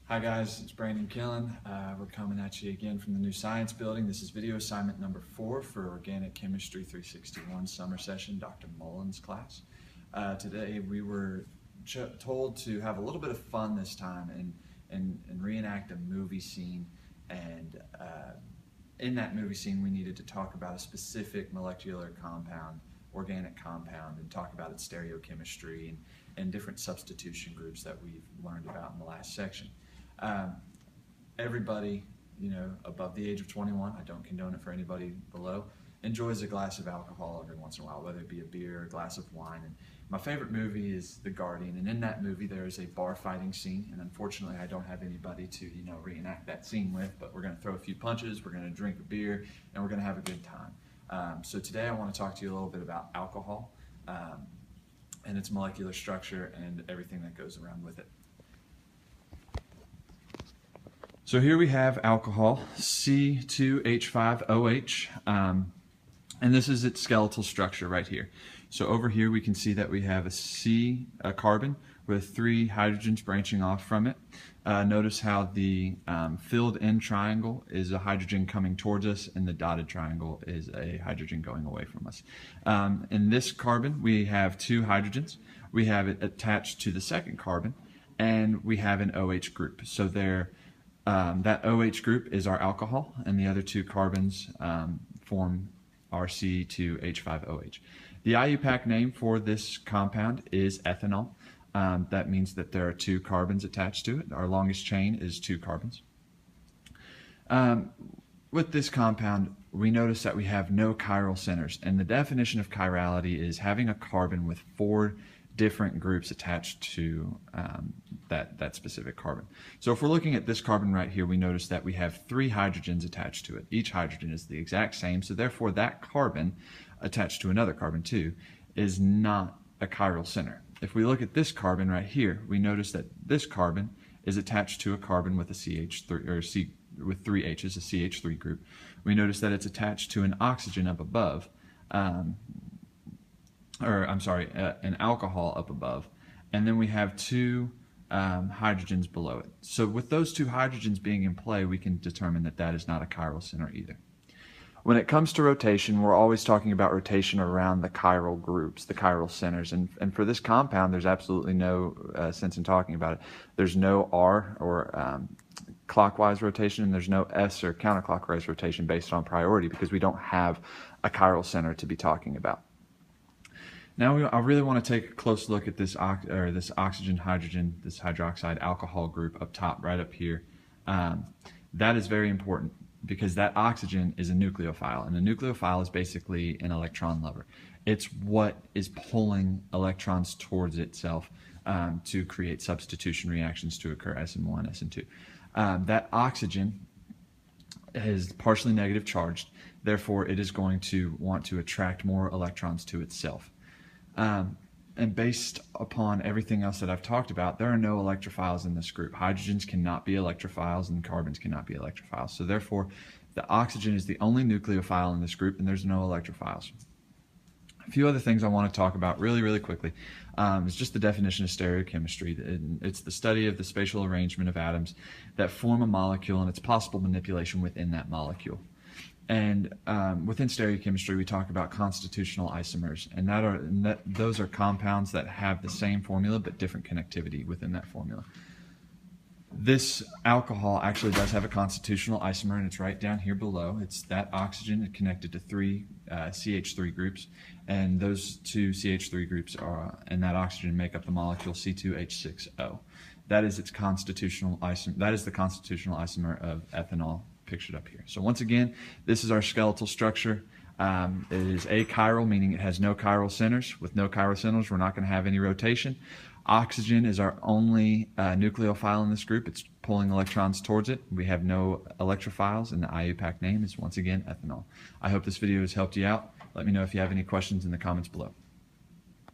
Hi guys, it's Brandon Killen. We're coming at you again from the new science building. This is video assignment number 4 for Organic Chemistry 361 summer session, Dr. Mullen's class. Today we were told to have a little bit of fun this time and reenact a movie scene. And in that movie scene we needed to talk about a specific molecular compound, organic compound, and talk about its stereochemistry and different substitution groups that we've learned about in the last section. Everybody, above the age of 21, I don't condone it for anybody below, enjoys a glass of alcohol every once in a while, whether it be a beer or a glass of wine. And my favorite movie is The Guardian, and in that movie there is a bar fighting scene, and unfortunately I don't have anybody to reenact that scene with, but we're going to throw a few punches, we're going to drink a beer, and we're going to have a good time. So today I want to talk to you a little bit about alcohol and its molecular structure and everything that goes around with it. So here we have alcohol, C2H5OH, and this is its skeletal structure right here. So over here we can see that we have a carbon with 3 hydrogens branching off from it. Notice how the filled in triangle is a hydrogen coming towards us, and the dotted triangle is a hydrogen going away from us. In this carbon we have 2 hydrogens. We have it attached to the second carbon, and we have an OH group. So that OH group is our alcohol, and the other 2 carbons form our C2H5OH. The IUPAC name for this compound is ethanol. That means that there are 2 carbons attached to it. Our longest chain is 2 carbons. With this compound, we notice that we have no chiral centers, and the definition of chirality is having a carbon with 4 different groups attached to that specific carbon. So if we're looking at this carbon right here, we notice that we have 3 hydrogens attached to it. Each hydrogen is the exact same, so therefore that carbon attached to another carbon too is not a chiral center. If we look at this carbon right here, we notice that this carbon is attached to a carbon with a CH3 or with 3 H's, a CH3 group. We notice that it's attached to an oxygen up above, an alcohol up above, and then we have 2 hydrogens below it. So with those 2 hydrogens being in play, we can determine that that is not a chiral center either. When it comes to rotation, we're always talking about rotation around the chiral groups, the chiral centers, and for this compound there's absolutely no sense in talking about it. There's no R or clockwise rotation, and there's no S or counterclockwise rotation based on priority, because we don't have a chiral center to be talking about. Now I really want to take a close look at this oxygen, hydrogen, this hydroxide alcohol group up top, right up here. That is very important, because that oxygen is a nucleophile, and a nucleophile is basically an electron lover. It's what is pulling electrons towards itself to create substitution reactions to occur, SN1, SN2. That oxygen is partially negative charged, therefore it is going to want to attract more electrons to itself. And based upon everything else that I've talked about, there are no electrophiles in this group. Hydrogens cannot be electrophiles, and carbons cannot be electrophiles. So therefore, the oxygen is the only nucleophile in this group, and there's no electrophiles. A few other things I want to talk about really quickly is just the definition of stereochemistry. It's the study of the spatial arrangement of atoms that form a molecule and its possible manipulation within that molecule. And within stereochemistry, we talk about constitutional isomers, and those are compounds that have the same formula but different connectivity within that formula. This alcohol actually does have a constitutional isomer, and it's right down here below. It's that oxygen connected to 3 CH3 groups, and those 2 CH3 groups and that oxygen make up the molecule C2H6O. That is its constitutional isomer. That is the constitutional isomer of ethanol, pictured up here. So once again, this is our skeletal structure. It is achiral, meaning it has no chiral centers. With no chiral centers, we're not going to have any rotation. Oxygen is our only nucleophile in this group. It's pulling electrons towards it. We have no electrophiles, and the IUPAC name is once again ethanol. I hope this video has helped you out. Let me know if you have any questions in the comments below.